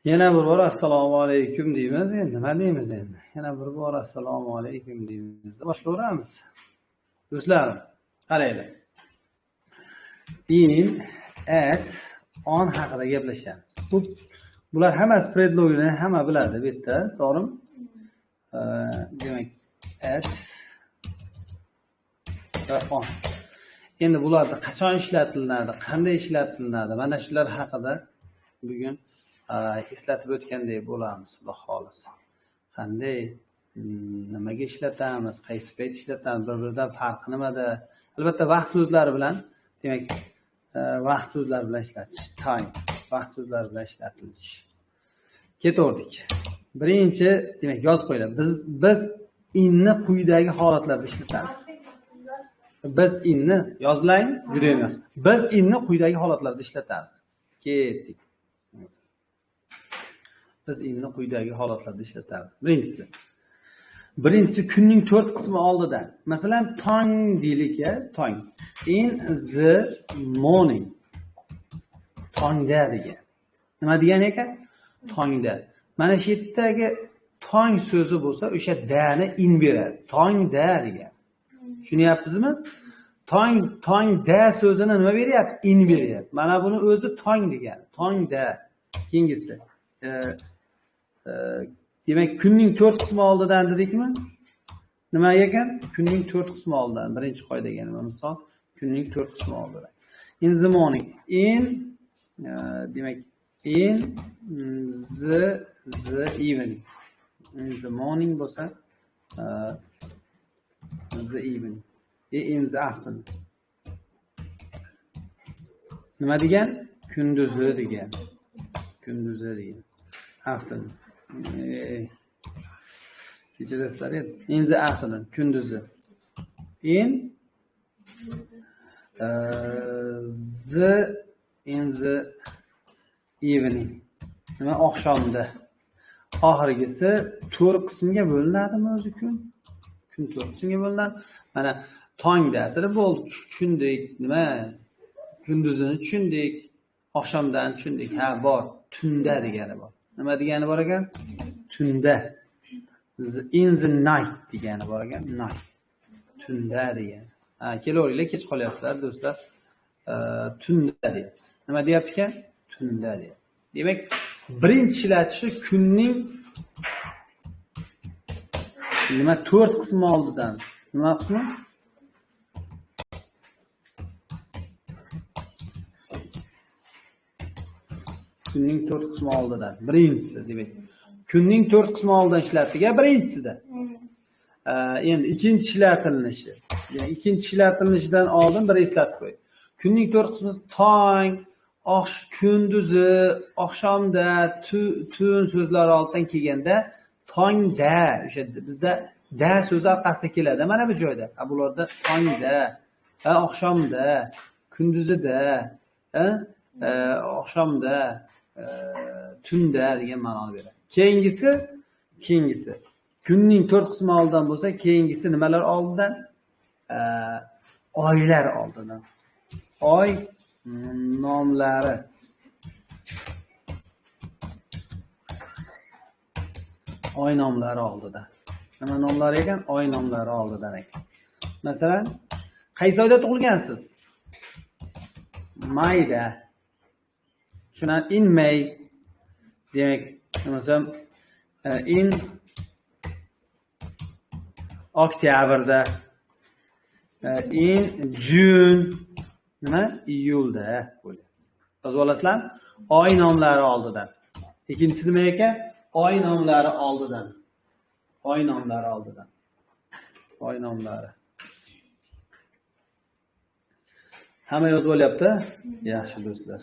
Yana bir bor assalomu alaykum deymiz endi. Nima deymiz endi? Yana bir bor assalomu alaykum deymiz. Boshlayveramiz. Do'stlarim, qaranglar. In, at, on haqida gaplashamiz. Bular hammasi predlogini hamma biladi bu yerda, to'g'rimi? Demak, at va on. Endi bularda qachon ishlatiladi, qanday ishlatiladi, mana shular haqida bugun eslatib o'tgandek bo'lamiz, xudo xolisa. Qanday, nimaga ishlatamiz, qaysi payt ishlatamiz, bir-biridan farqi nimada? Albatta vaqt so'zlari bilan, demak, vaqt so'zlari bilan ishlatish, time, vaqt so'zlari bilan ishlatilish. Ketaverdik. Birinchi, demak, yozib qo'yinglar. Biz inni quyidagi holatlarda ishlatamiz. Biz inni yozlang, juda ham yoz. Biz inni quyidagi holatlarda ishlatamiz. Ketdik. Biz inni quyidagi holatlarda ishlatamiz. Birinchisi kunning 4 qismi oldidan. Masalan, tong deylik-ya, tong. In the morning. Tongda degan. Nima degan ekan? Tongda. Mana shu yerdagi tong so'zi bo'lsa, o'sha dani in beradi. Tongda degan. Tushunyapsizmi? Tongda so'zini nima beryapti? In beryapti. Mana buni o'zi tong degan. Tongda. Keyingisi. Demak, kunning 4 qismi oldidan dedikmi? Nima ekan? Kunning 4 qismi oldidan. Birinchi qoidaga nima misol? Kunning 4 qismi oldidan. In the morning. Demak, in the evening. In the morning bo'lsa, the evening. In the afternoon. Nima degan? Kunduzi degan. Kunduzi degan. Afternoon. Kechirasizlar edi. In the afternoon. Kunduzi. In the evening. Nima oqshomda. Oxirgisi 4 qismga bo'linadimi o'zi kun? Kun 4 qismga bo'linadi. Mana tongda asli bo'ldi, tushundik. Nima? Kunduzini tushundik. Oqshomdan tushundik. Ha, bor. Tunda degani bor. Nima degani bor ekan? Tunda. In the night degani bor ekan. Night. Tunda degani. Kelaveringlar, kech qolyapsizlar do'stlar. Tunda deyapti. Nima deyapti ekan? Tunda deyapti. Demak, birinchi ishlatishi kunning nima 4 qismi oldidan. Nima qismi? Kunning 4 qismi oldidan. Birinchisi, demak. Kunning 4 qismi oldidan ishlatiga birinchisi-da. Endi ikkinchi ishlatilishi. Ya'ni ikkinchi ishlatilishidan oldin bir eslatib qo'y. Kunning 4 qismi tong, kunduzi, oqshomda, tun so'zlari oldidan kelganda tongda, o'sha bizda da so'zi orqasida keladi. Mana bu joyda. Bularda tongda, oqshomda, kunduzida, oqshomda, tunda degan ma'noni beradi. Keyingisi. Kunning 4 qismi oldidan bo'lsa, keyingisi nimalar oldidan? Oylar oldidan. Oy nomlari. Oy nomlari oldidan. Nima nomlari ekan? Oy nomlari oldidan ekan. Masalan, qaysi oyda tug'ilgansiz? Mayda. Shundan in May. Demak, masalan, in oktyabrda, in June, nima? Iyulda bo'lyapti. Yozib olasizlar? Oy nomlari oldidan. Ikkinchisi nima ekan? Oy nomlari oldidan. Oy nomlari oldidan. Oy nomlari. Hamma yozib olyapti? Yaxshi do'stlar.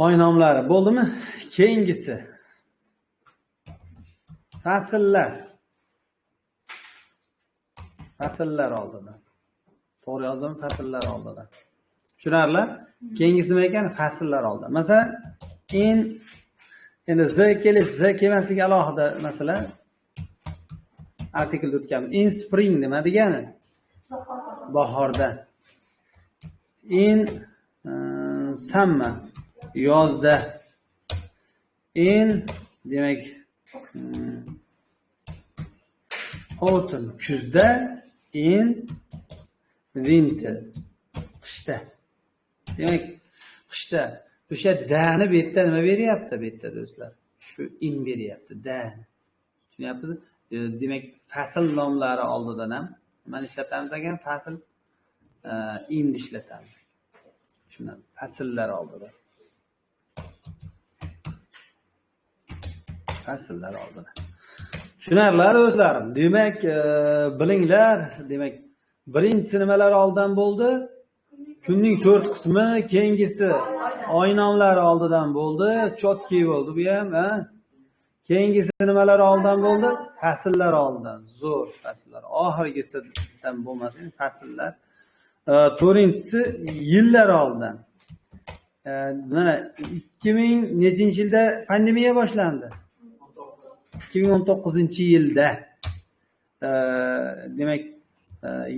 Oy nomlari bo'ldimi? Keyingisi. Fasllar. Fasllar oldidan. To'g'ri yozdim, fasllar oldidan. Tushunarli? Keyingisi nima ekan? Fasllar oldidan. Masalan, endi z kelmasligi alohida masala. artiklda o'tganmiz. In spring nima degani? Bahorda. In summer yozda. In demak autumn kuzda. In winter qishda. Demak qishda o'sha dani bu yerda nima beryapti bu yerda do'stlar? Shu in beryapti, dan. Tushunyapsizmi? Demak fasl nomlari oldidan ham nimani ishlatamiz ekan? Fasl in ishlatamiz. Shuni fasllar oldida. Fasllar oldida. Tushunarlar do'stlarim. Demak, bilinglar, demak, birinchisi nimalar oldidan bo'ldi? Kunning 4 qismi, keyingisi oy nomlari oldidan bo'ldi, chotki bo'ldi bu ham, ha? Keyingisi nimalar oldidan bo'ldi? Fasllar oldidan, zo'r fasllar. Oxirgisi desam bo'lmasin, fasllar. To'rtinchisi yillar oldidan. Mana 2000 nechinchi yilda pandemiya boshlandi? 2019-yilda. Demak,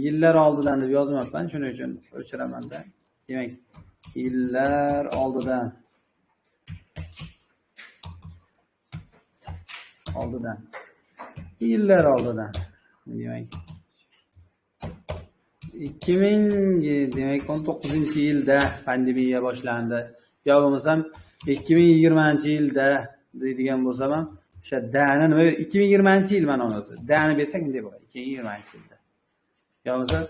yillar oldidan deb yozmayapman, shuning uchun o'chiraman-da. Demak, yillar oldidan. Yillar oldidan. Demak 2000 demak 19-yilda pandemiya boshlandi. Yo bo'lmasam 2020-yilda deydigan bo'lsam ham o'sha dani nima 2020-yil mana uni. Dani bersak bunday bo'ladi. 2020-yilda. Yo bo'lmasa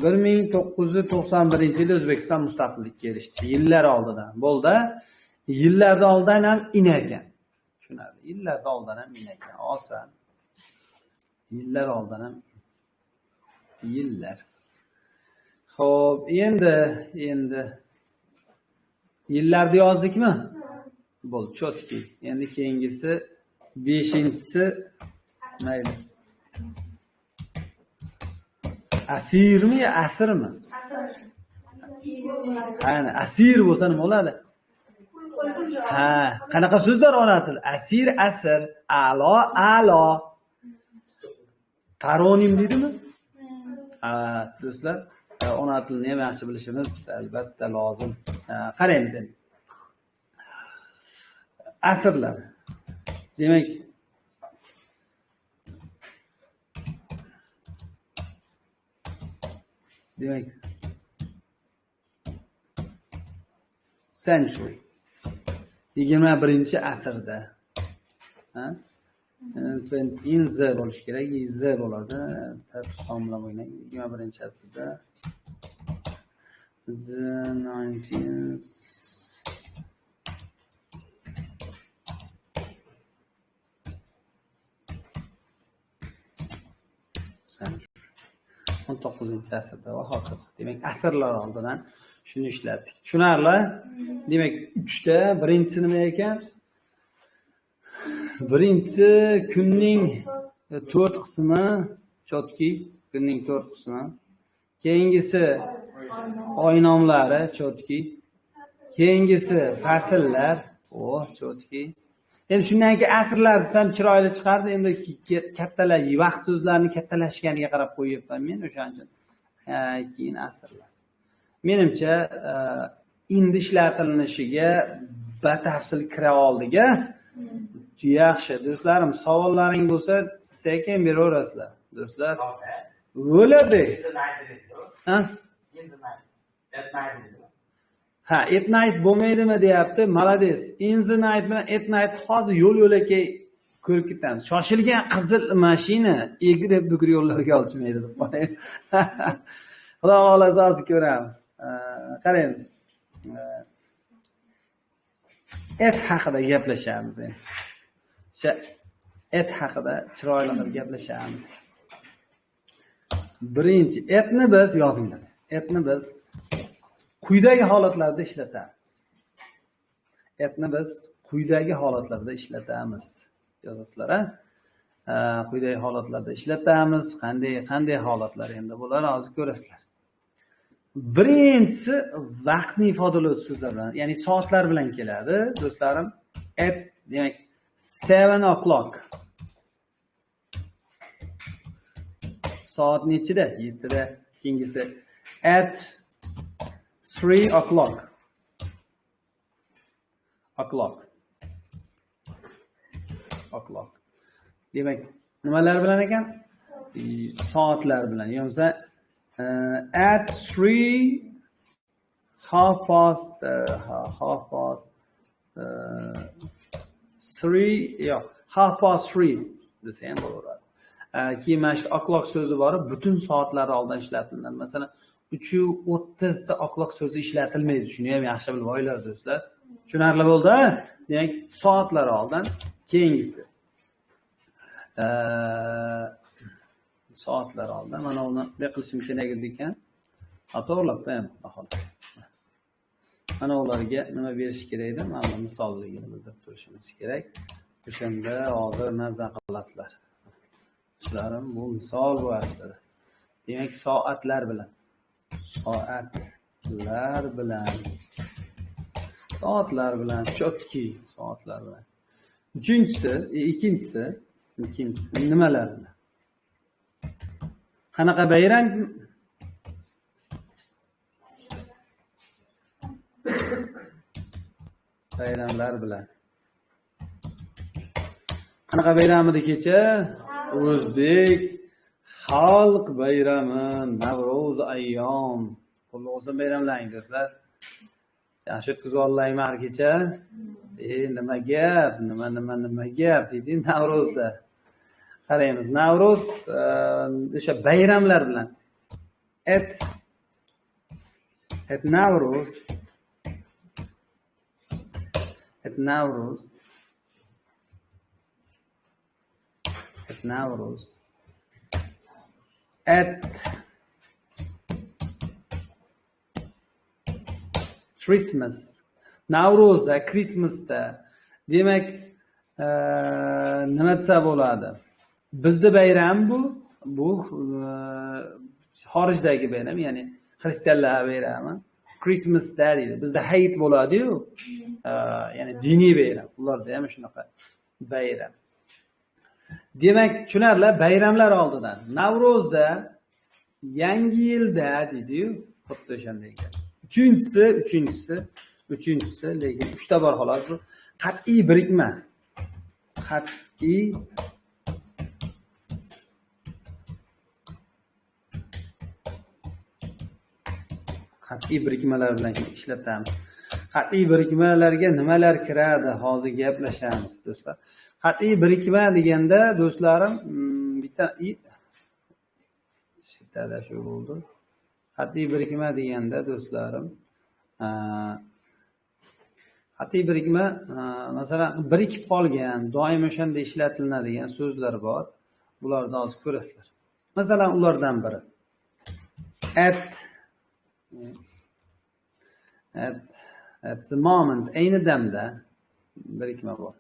1991-yilda O'zbekiston mustaqillikka erishdi. Yillar oldidan. Bo'ldi. Yillardan oldin ham in ekan. Tushunarli. Yillardan oldin ham in ekan. Oson. Yillar oldin ham yillar. Xo'p, endi yillarni yozdikmi? Bo'ldi, chotki. Endi keyingisi 5-inchisi mayli. Asirmi yo asrmi? Ana, asir bo'lsa nima bo'ladi? Ha, qanaqa so'zlar o'rnatildi? Asir, asr, a'lo. Paronim deydimi? Do'stlar, ona tilini ham yaxshi bilishimiz albatta lozim. Qaraymiz endi. Asrlar. Demak, century. 21-asrda. Ha? In z bo'lish kerak, z bo'ladi. Son bilan o'ynang. 21-asrda. The 19th century. 19-asrda va hokazo. Demak, asrlar oldidan shuni ishlatdik. Tushunarli? Demak, 3ta, birinchisi nima ekan? Birinchisi kunning 4 qismi, chotki, kunning 4 qismi. Keyingisi oy nomlari, chotki. Keyingisi fasllar, chotki. Endi shundan keyin asrlar desam chiroyli chiqardi. Endi kattalar, vaqt so'zlarini kattalashganiga qarab qo'yibman men o'shancha. Keyin asrlar. Menimcha endi ishlatilishiga batafsil kira oldiga. Yaxshi do'stlarim, savollaring bo'lsa sekin beraverasizlar. Do'stlar, o'ladi. Ha? Ha, at night bo'lmaydimi deyapti. Malades. In the night bilan at night hozir yo'l-yo'lakay ko'rib ketamiz. Shoshilgan qizil mashina egri-bugri yo'llarga olishmaydi deb qo'ying. Xudo xolasa hozir ko'ramiz. Qaraymiz. Et haqida gaplashamiz endi. O'sha et haqida chiroyli qilib gaplashamiz. Birinchi etni biz yozinglar. Etni biz quyidagi holatlarda ishlatamiz. Etni biz quyidagi holatlarda ishlatamiz. Yozasizlar, ha? Quyidagi holatlarda ishlatamiz. Qanday holatlar endi bular hozir ko'rasizlar. Birinchisi vaqtni ifodalovchi so'zlar bilan, ya'ni soatlar bilan keladi, do'stlarim. At demak 7 o'clock. soat nechida? 7da. Keyingisi at 3 o'clock. O'clock. Demak, nimalar bilan ekan? Soatlar bilan. Yo'qsa at 3 half past 3 desa ham bo'laveradi. Keyin mana shu o'clock so'zi bor, butun soatlar oldin ishlatiladi. Masalan, 3:30 o'clock so'zi ishlatilmaydi. Shuni ham yaxshi bilib olinglar do'stlar. Tushunarli bo'ldi? Demak, soatlar oldin, keyingisi soatlar oldin. Mana uni bunday qilishim kerak edi ekan. To'g'rilab qo'yaman, xolos. Mana ularga nima berish kerak edi? Mana misolligini bildirib turishimiz kerak. O'shanda hozir nazar qilasizlar. Sizlarim bu misol bu aslida. Demak, soatlar bilan. Soatlar bilan, chotki soatlar bilan. Ikkinchisi nimalar bilan? Qanaqa bayram? Bayramlar bilan. Qanaqa bayram edi kecha? O'zbek xalq bayrami, Navro'z ayyom. Qutlug' bo'lsin bayramlaring do'stlar. Yaxshi o'tkazib olayman kecha. Nima gap? Nima gap deydi Navro'zda. Qaraymiz, Navro'z o'sha bayramlar bilan. At Navro'z. At Christmas. Navro'zda, Christmasda. Demak, nima desa bo'ladi? Bizda bayram bu xorijdagi bayram, ya'ni xristianlar bayrami. Christmasda deydi. Bizda hayit bo'ladi-yu, ya'ni diniy bayram. Ularda ham shunaqa bayram. Demak, tushunarli, bayramlar oldidan. Navro'zda, yangi yilda deydi-yu, xuddi o'shanday ekan. Uchinchisi, lekin 3 ta bor xolos. Bu qat'iy birikma. Qat'iy birikmalar bilan ishlatamiz. Qat'iy birikmalarga nimalar kiradi? Hozir gaplashamiz, do'stlar. Qat'iy birikma deganda, do'stlarim, bitta shu bo'ldi. Qat'iy birikma deganda, do'stlarim, qat'iy birikma, masalan, birikib qolgan, doim o'shanda ishlatiladigan so'zlar bor. Bularni hozir ko'rasizlar. Masalan, ulardan biri at the moment, ayni damda birikma bor.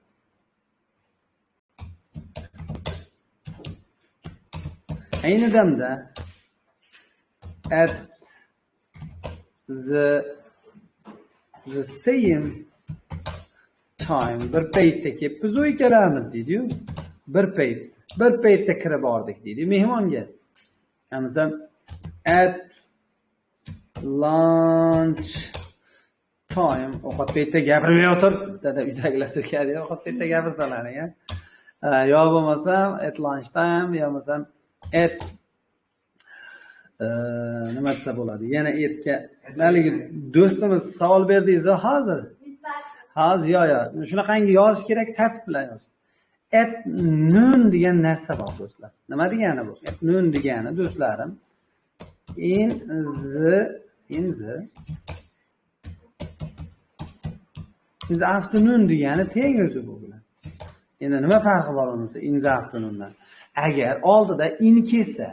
Ayni damda at the same time bir paytda kelib biz ikkalamiz deydi-yu. Bir paytda kirib bordik deydi mehmonga. Masalan, at lunch time, ovqat paytida gapirmay o'tir, dada uydagilar so'kadi, ovqat paytida gapirsalar, yo bo'lmasam at lunch time, yo bo'lmasam at nima desa bo'ladi? Yana etga haligi do'stimiz savol berdingiz hozir. Yo. Shunaqangi yozish kerak, tartib bilan yoz. At noon degan narsa bor do'stlar. Nima degani bu? At noon degani do'stlarim in the afternoon degani teng o'zi bu bilan. Endi nima farqi bor unisi in the afternoondan? Agar oldida in kelsa,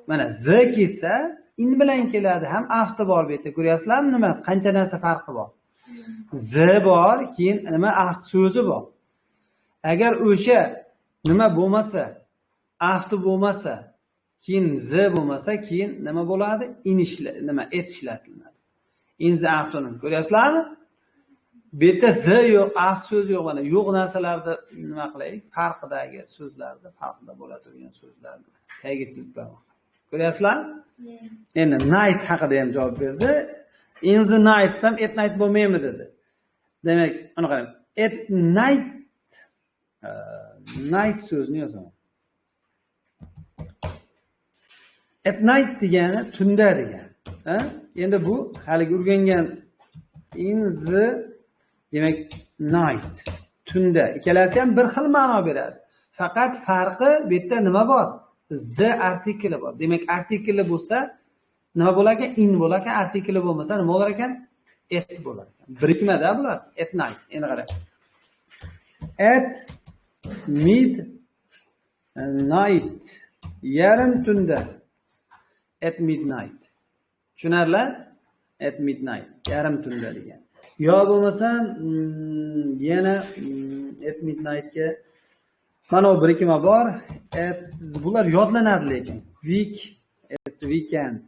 mana z kelsa, in bilan keladi. Ham after bor bu yerda. Ko'ryapsizlarmi nima? Qancha narsa farqi bor. Z bor, keyin nima after so'zi bor. Agar o'sha nima bo'lmasa, after bo'lmasa, keyin z bo'lmasa, keyin nima bo'ladi? In nima et ishlatiladi. In the afternoon. Ko'ryapsizlarmi? Bu yerda z yo'q, aq so'z yo'q. Mana yo'q narsalarda nima qilaylik? Farqidagi so'zlarda, farqida bo'la turgan so'zlarni tagiga chizib qo'yaman. Ko'ryapsizlar? Endi night haqida ham javob berdi. In the night desam at night bo'lmaymi dedi. Demak, ana qarang. At night night so'zini yozaman. At night degani tunda degani. Ha? Endi bu hali o'rgangan in the demak night tunda ikkalasi ham bir xil ma'no beradi. Faqat farqi bu yerda nima bor? The artikli bor. Demak artikli bo'lsa nima bo'lar ekan? In bo'lar ekan, artikli bo'lmasa nima bo'lar ekan? At bo'lar ekan. Birikmada bular. At night. Endi qarang. At midnight yarim tunda. At midnight. Tushunarlar? At midnight yarim tunda degan. Yo bo'lmasam yana at midnight ga mana bu birikma bor. Bular yodlanadi lekin. It's weekend.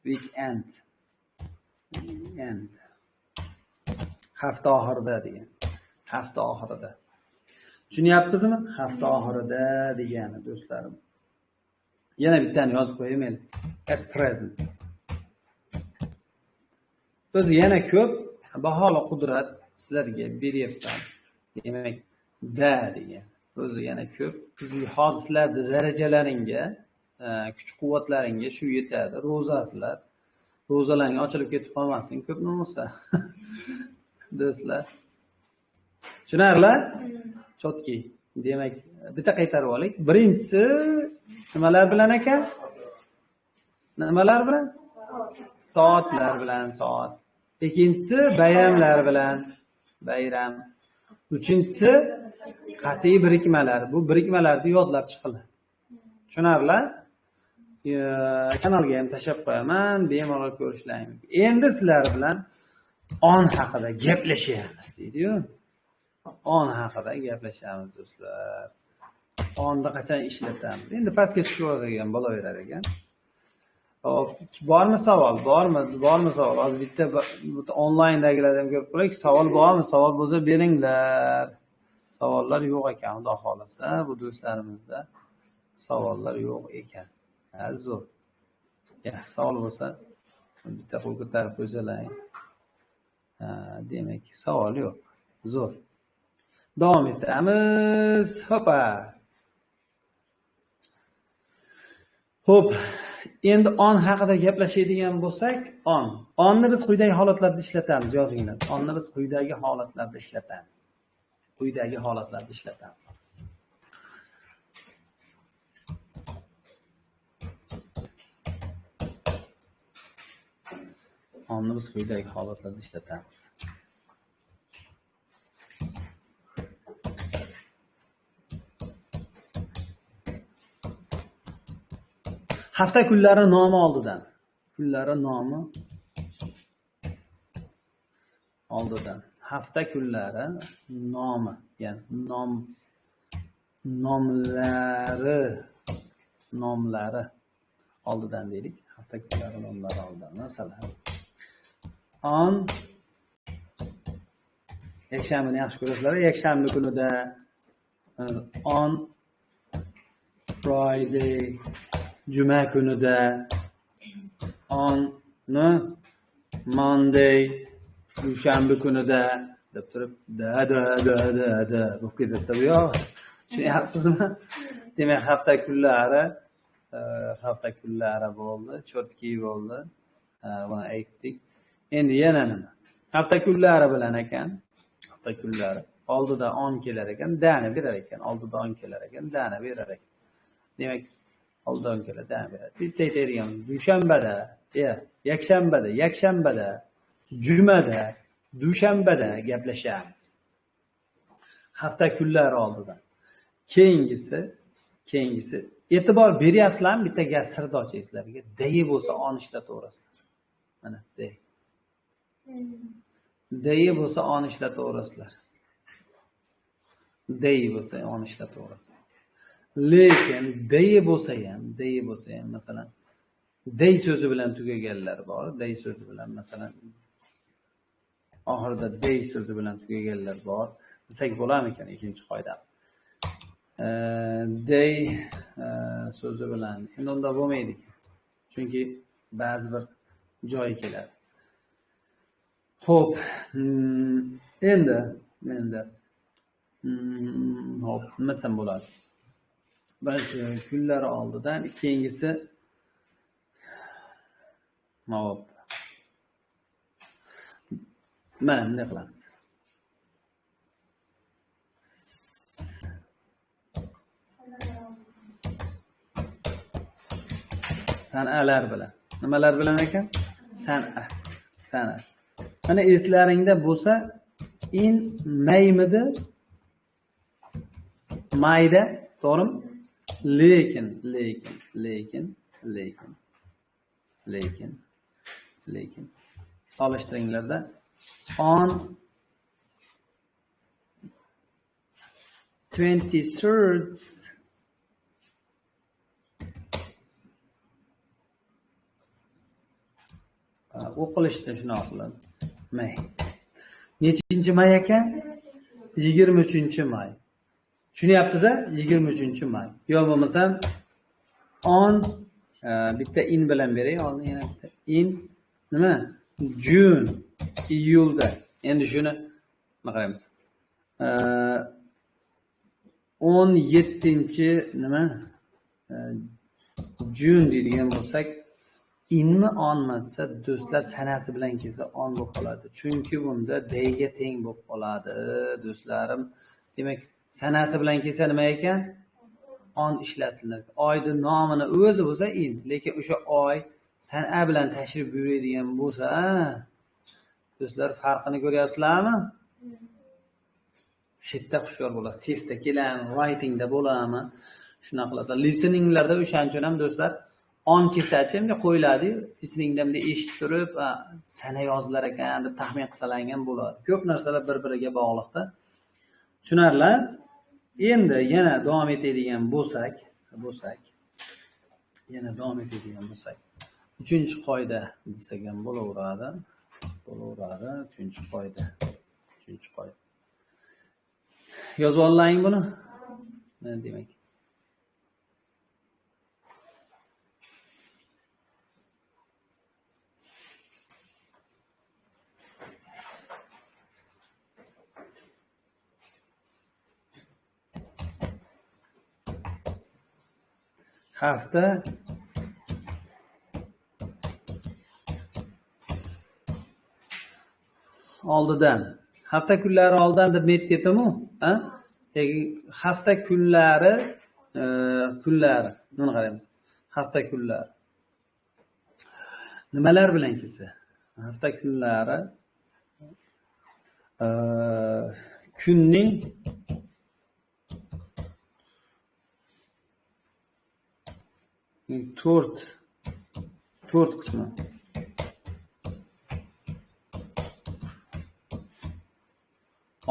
Weekend. Hafta oxirida degan. Hafta oxirida. Tushunyapsizmi? Hafta oxirida degani do'stlarim. Yana bittani yozib qo'yaylik. At present. O'zi yana ko'p baholi qudrat sizlarga beryapman. Demak, da degan. O'zi yana ko'p. Sizning hozir sizlarning darajalaringga, kuch-quvvatlaringga shu yetadi. Ro'zasizlar. Ro'zalaring ochilib ketib qolmasin, ko'p bo'lsa. Do'stlar. Tushunarlar? Chotki. Demak, bitta qaytarib olaylik. Birinchisi nimalar bilan ekan? Nimalar bilan? Soatlar bilan soat. Ikkinchisi bayramlar bilan bayram. Uchinchisi qat'iy birikmalar. Bu birikmalarni yodlab chiqiladi. Tushunarlar? Kanalga ham tashlab qo'yaman, bemalol ko'rishlaring. Endi sizlar bilan on haqida gaplashyapmiz, deydi-yu. On haqida gaplashamiz do'stlar. Onni qachon ishlatamiz? Endi pastga tushib olgan bo'laverar ekan. Hop, bormi savol? Bormi savol? Hozir bitta onlayndagilardan ko'rib qo'yaylik. Savol bormi? Savol bo'lsa beringlar. Savollar yo'q ekan, xudo xolasa, bu do'stlarimizda savollar yo'q ekan. Zo'r. Yaxshi savol bo'lsa bitta qo'l ko'tarib qo'ysalar. Demak, savol yo'q. Zo'r. Davom etamiz. Hopa. Xo'p, endi on haqida gaplashadigan bo'lsak, onni biz quyidagi holatlarda ishlatamiz, yozinglar. Onni biz quyidagi holatlarda ishlatamiz. Quyidagi holatlarda ishlatamiz. Onni biz quyidagi holatlarda ishlatamiz. Hafta kunlari nomi oldidan. Kunlari nomi oldidan. Hafta kunlari nomi, ya'ni nomlari oldidan deylik. Hafta kunlari nomlari oldidan. Masalan, on yakshanbani yaxshi ko'rasizlar. Yakshanba kunida on Friday Juma kunida on Monday dushanba kunida deb turib da bo'lib ketadi bu yo'q. Tushunyapsizmi? Demak, hafta kunlari bo'ldi, chotki bo'ldi. Buni aytdik. Endi yana nima? Hafta kunlari bilan ekan. Hafta kunlari oldida on kelar ekan, dani berar ekan. Oldida on kelar ekan, dani berar ekan. Demak, oldin keladi, dani beradi. Bitta aytadigan dushanbada, yakshanbada, jumada, dushanbada gaplashamiz. Hafta kunlari oldidan. Keyingisi e'tibor beryapsizlarmi? Bitta gap sirni ochay sizlarga. Day bo'lsa on ishlataverasizlar. Mana day. Day bo'lsa on ishlataverasizlar. Day bo'lsa on ishlataverasizlar. Lekin day bo'lsa ham masalan day so'zi bilan tugaganlar bor. Day so'zi bilan masalan oxirida day so'zi bilan tugaganlar bor desak bo'larmikan ikkinchi qoida? Day so'zi bilan endi unda bo'lmaydi, chunki ba'zi bir joyi keladi. Xo'p, endi hop, nima desam bo'ladi? Birinchi kunlari oldidan, keyingisi hop. Mana bunday qilamiz. San'alar bilan. Nimalar bilan ekan? San'at. Mana eslaringda bo'lsa, in maymidi? Mayda, to'g'rimi? Lekin. Solishtiringlarda on 23rd o'qilishda shunaqa qiladi. May. Nechinchi may ekan? 23-may. Tushunyapsiz-a? 23-may. Yo bo'lmasam on bitta in bilan beray, oldin yana bitta in nima? June, iyulda. Endi shuni nima qilamiz? 17-chi nima? June deydigan bo'lsak, inmi onmi desa, do'stlar sanasi bilan kelsa on bo'lib qoladi. Chunki bunda dayga teng bo'lib qoladi, do'stlarim. Demak, sanasi bilan kelsa nima ekan? On ishlatiladi. Oyning nomini o'zi bo'lsa in, lekin o'sha oy san'a bilan tashrif buyuradigan bo'lsa, do'stlar farqini ko'ryapsizlarmi? Shu yerda hushyor bo'lasiz. Testda kelami, writingda bo'lami? Shuna qilasizlar. Listeninglarda o'shancha ham do'stlar on kelsachi endi qo'yiladi-yu, listeningda bunday eshitib turib, sana yozilar ekan deb taxmin qilsalangan bo'ladi. Ko'p narsalar bir-biriga bog'liqda. Tushunarlar? Endi yana davom etadigan bo'lsak, uchinchi qoida desak ham bo'laveradi. 3-qoida. Yozib oling buni. Mana demak. Hafta oldidan. Hafta kunlari oldidan deb aytib ketamu, hafta kunlari buni qaraymiz. Hafta kunlari nimalar bilan kelsa? Hafta kunlari kunning to'rt qismi.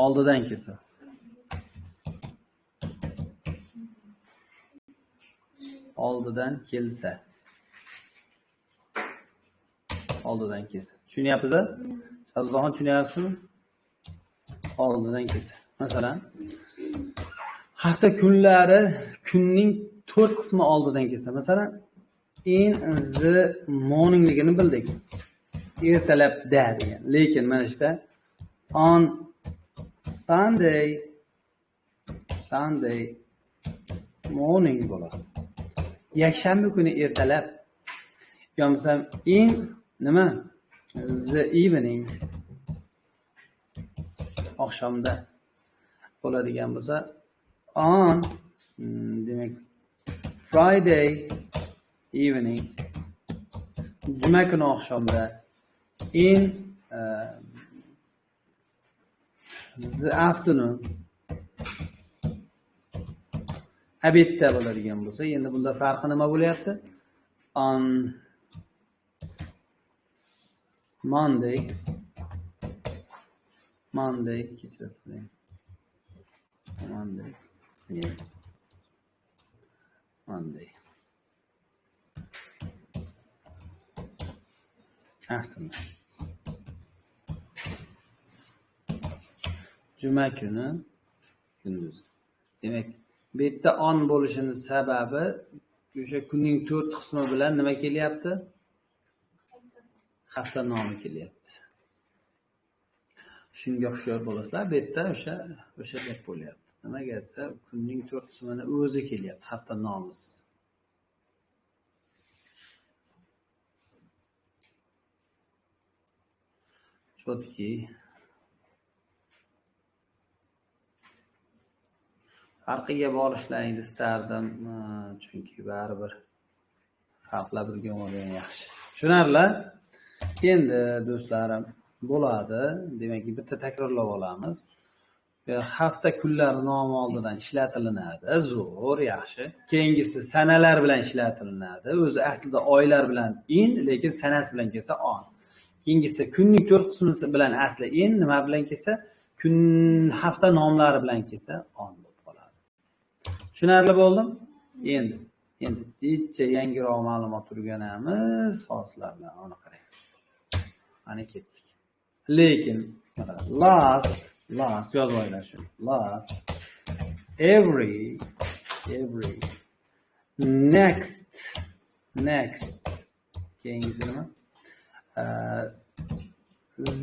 Oldidan kelsa. Tushunyapsiz-a? Shahzodan tushunyapsizmi? Oldidan kelsa. Masalan, hafta kunlari kunning 4 qismi oldidan kelsa, masalan, in the morningligini bildik. Ertalabda degan. Lekin mana ishda on Sunday morning bo'ladi. Yakshanba kuni ertalab. Yo'qsa in nima? The evening. Oqshomda bo'ladigan bo'lsa, on demak Friday evening. Juma kuni oqshomda. In the afternoon. Obedda bo'ladigan bo'lsa, endi bunda farqi nima bo'lyapti? On Monday kechasida. Monday. Afternoon. juma kuni kunduz. Demak, bu yerda on bo'lishini sababi o'sha kunning 4 qismi bilan nima kelyapti? Hafta nomi kelyapti. Shunga hushyor bo'lasizlar. Bu yerda o'sha gap bo'lyapti. Nimaga desa, kunning 4 qismini o'zi kelyapti, hafta nomi. Chotki farqiga borishlaringni istardim, chunki baribir xalqlar birga bo'lgan yaxshi. Tushunarlar? Endi do'stlarim, bo'ladi. Demak, bitta takrorlab olamiz. Hafta kunlari nomi oldidan ishlatilinadi. Zo'r, yaxshi. Keyingisi sanalar bilan ishlatilinadi. O'zi aslida oylar bilan in, lekin sanasi bilan kelsa on. Keyingisi kunning 4 qismi bilan asli in, nima bilan kelsa, kun hafta nomlari bilan kelsa on bo'lib qoladi. Tushunarli bo'ldimi? Endi hechcha yangiroq ma'lumot o'rganamiz, xoslar bilan uni qaraymiz. Mana ketdik. Lekin last yozib olinglar shuni. Last, every, next. Keyingisi nima?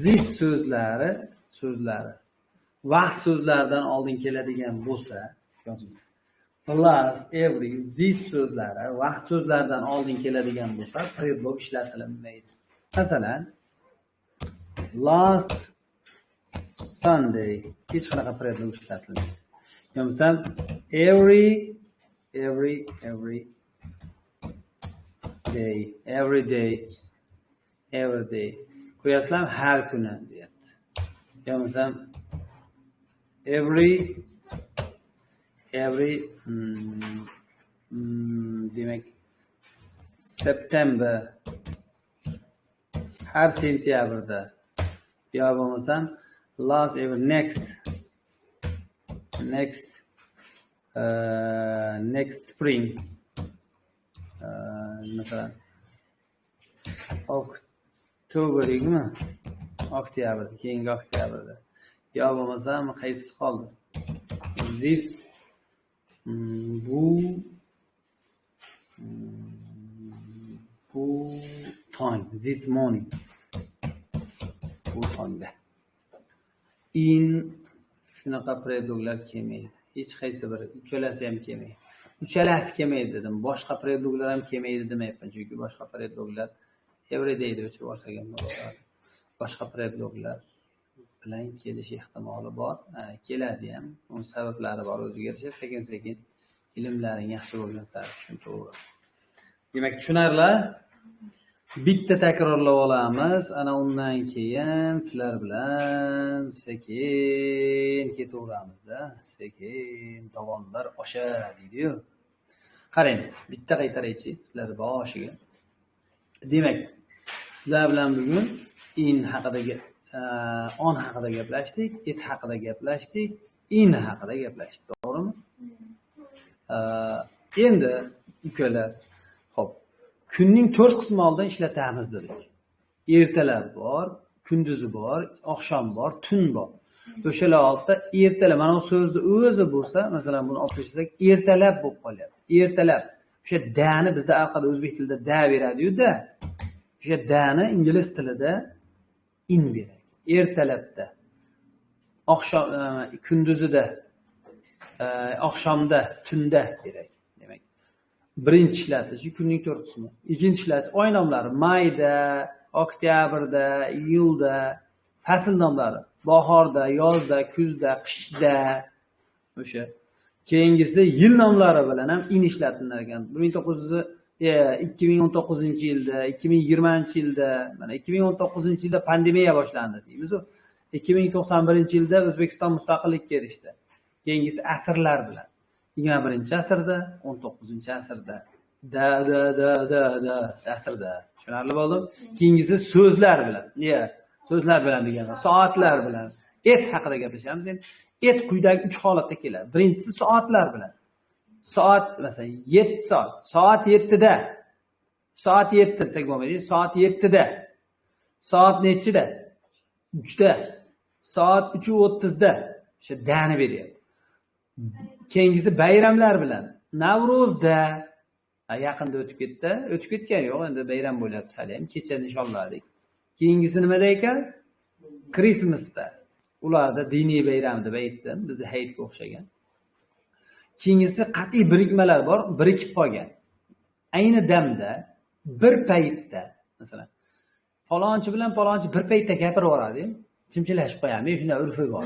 This so'zlari vaqt so'zlaridan oldin keladigan bo'lsa, yozing. Last, every, this so'zlari vaqt so'zlaridan oldin keladigan bo'lsa, predlog ishlatilmaydi. Masalan, last Sunday hech qanaqa predlog ishlatilmaydi. Yo'qsa every day qo'yasizlar, har kuni deyapti. Yo'qsa every demak September, har sentyabrda. Yo bo'lmasam last every next spring, masalan oktobermi, oktyabr, keyingi oktyabrda. Yo bo'lmasam qaysi qoldi? This bu time, this morning, bu tongda. In shunaqa predloglar kelmaydi. Hech qaysi biri, uchalasi ham kelmaydi. Uchalasi kelmaydi dedim. Boshqa predloglar ham kelmaydi demayapman, chunki boshqa predloglar everyday deb o'chirib olsak ham bo'ladi. Boshqa predloglar bilan kelish ehtimoli bor, keladi ham. Uning sabablari bor, o'ziga yarasha sekin-sekin ilmlaring yaxshi bo'lgan sari tushuntaver. Demak, tushunarlar? Bitta takrorlab olamiz. Ana undan keyin sizlar bilan sekin ketaveramizda. Sekin tovonlar oshadi deydi-yu. Qaraymiz. Bitta qaytaraychi sizlar boshiga. Demak, sizlar bilan bugun in haqidagi on haqida gaplashdik, it haqida gaplashdik, in haqida gaplashdik, to'g'rimi? Endi ukalar, xo'p, kunning 4 qismi oldin ishlatamiz dedik. Ertalab bor, kunduzi bor, oqshom bor, tun bor. O'shalar oldida ertalab, mana bu so'zni o'zi bo'lsa, masalan, buni olib tashlasak, ertalab bo'lib qolyapti. Ertalab. O'sha dani bizda orqada o'zbek tilida da beradi-yu da. O'sha dani ingliz tilida in beradi. Ertalabda, oqshom, kunduzida, oqshomda, tunda kerak. Demak, birinchi ishlatish kunning 4 qismi. Ikkinchi ishlatish oy nomlari mayda, oktyabrda, iyulda, fasl nomlari bahorda, yozda, kuzda, qishda. O'sha keyingisi yil nomlari bilan ham in ishlatilar ekan. 2019-yilda, 2020-yilda, mana 2019-yilda pandemiya boshlandi deymiz. 2091-yilda O'zbekiston mustaqillikka erishdi. Keyingisi asrlar bilan 21-asrda, 19-asrda, da asrda. Tushunarli bo'ldimi? Keyingisi so'zlar bilan. So'zlar bilan degani soatlar bilan. Et haqida gaplashamiz. Et quyidagi 3 holatda keladi. Birinchisi soatlar bilan. Soat, masalan, 7 soat. Soat 7da. Soat 7 desak bo'lmaydi. Soat 7da. Soat nechida? 3da. Soat 3:30da. o'sha dani beryapti. Keyingisi bayramlar bilan. Navro'zda yaqinda o'tib ketdi. O'tib ketgani yo'q, endi bayram bo'lyapti hali ham. Kecha nishonladik. Keyingisi nimada ekan? Christmasda. Ularda diniy bayram deb aytdim, bizda hayitga o'xshagan. Keyingisi qat'iy birikmalar bor, birikib qolgan. Ayni damda, bir paytda, masalan, palonchi bilan palonchi bir paytda gapiraveradi, chimchilashib qo'yamiz, shunday urfi bor.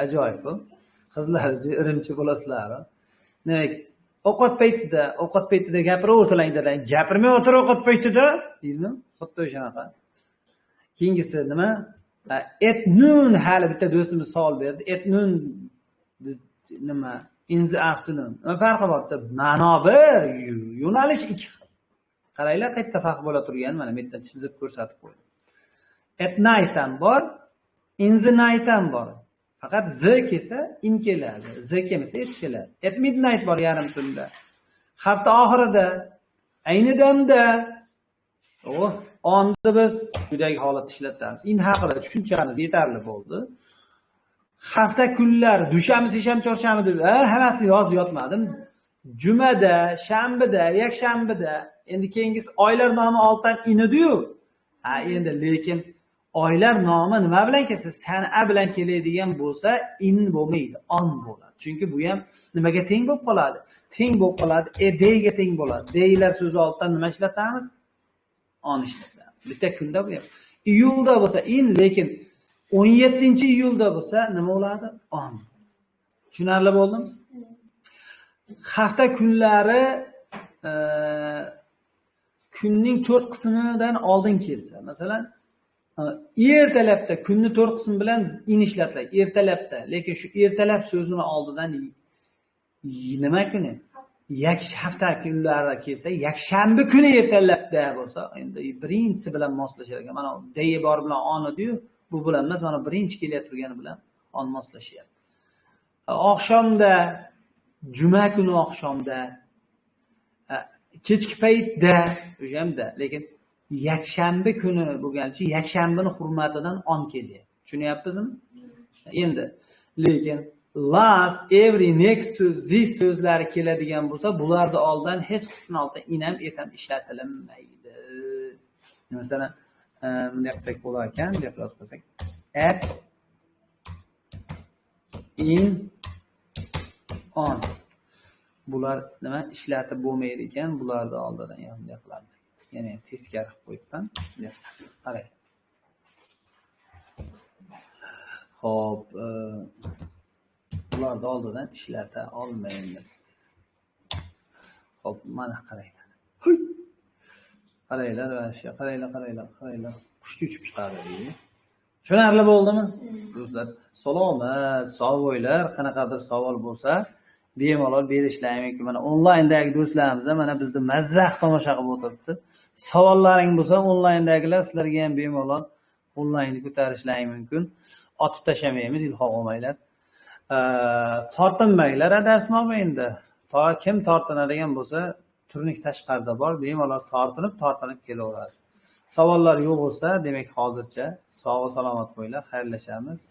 Ajoyib bu. Qizlar irimchi bo'lasizlar. Demak, ovqat paytida gapiraversalar, gapirmay o'tir ovqat paytida, deydimi? Xuddi o'shanaqa. Keyingisi nima? Etnun, hali bitta do'stimiz savol berdi. Etnun nima? In the afternoon. Nima farqi bor desa, ma'no bir, yo'nalish ikki xil. Qaranglar, qayerda farq bo'la turgan, mana bu yerdan chizib ko'rsatib qo'ydim. At night ham bor, in the night ham bor. Faqat z kelsa in keladi, z kelmasa et keladi. At midnight bor, yarim tunda. Hafta oxirida, ayni damda. Onda biz quyidagi holatda ishlatamiz. In haqida tushunchamiz yetarli bo'ldi. Hafta kunlari, dushanba, seshanba, chorshanba deb hammasini yozib yotmadim. Jumada, shanbada, yakshanbada, endi keyingisi oylar nomi oltan in edi-yu. Endi lekin oylar nomi nima bilan kelsa, sana bilan keladigan bo'lsa, in bo'lmaydi, on bo'ladi. Chunki bu ham nimaga teng bo'lib qoladi? Teng bo'lib qoladi, deyga teng bo'ladi. Deylar so'zi oltan nima ishlatamiz? On ishlatamiz. Bitta kunda bu ham. Iyulda bo'lsa in, lekin 17-iyulda bo'lsa nima bo'ladi? On. Tushunarli bo'ldimi? Hafta kunlari kunning 4 qismidan oldin kelsa, masalan, ertalabda kunni 4 qismi bilan in ishlatiladi, ertalabda. Lekin shu ertalab so'zini oldidan nima kuni? Hafta kunlarida kelsa, yakshanba kuni ertalabda bo'lsa, endi birinchisi bilan moslashar ekan. Mana day bor bilan on edi-yu, bu bilan emas, mana birinchi kelayotib turgani bilan on moslashyapti. Oqshomda, juma kuni oqshomda, kechki paytda, o'shamda, lekin yakshanba kuni bo'lganicha yakshanbani hurmatidan on kelyapti. Tushunyapsizmi? Endi lekin last, every, next so'z, this so'zlari keladigan bo'lsa, bularda oldin hech qismini oldidan in ham et ham ishlatilmaydi. Masalan, bunday qilsak bo'lar ekan, deb yozib qo'ysak. At, in, on. Bular nima ishlatib bo'lmaydi ekan, bularda oldidan ham bunday qilamiz. Ya'ni teskari qilib qo'yibman. Qarang. Xo'p, bularda oldidan ishlata olmaymiz. Xo'p, mana qaranglar. Qaranglar, qaranglar. Qushga uchib chiqadi. Tushunarli bo'ldimi? Do'stlar, salomat, sog' bo'linglar. Qanaqadir savol bo'lsa, bemalol berishlari mumkin. Mana onlayndagi do'stlarimiz mana bizni mazax tomosha qilib o'tiribdi. Savollaring bo'lsa, onlayndagilar sizlarga ham bemalol onlaynni ko'tarishlari mumkin. Otib tashlamaymiz, ilhom olmanglar. Tortinmanglar dars mobaynida. Kim tortinadigan bo'lsa, turnik tashqarida bor, bemalol tortinib kelaveradi. Savollar yo'q bo'lsa, demak hozircha sog' va salomat bo'linglar, xayrlashamiz.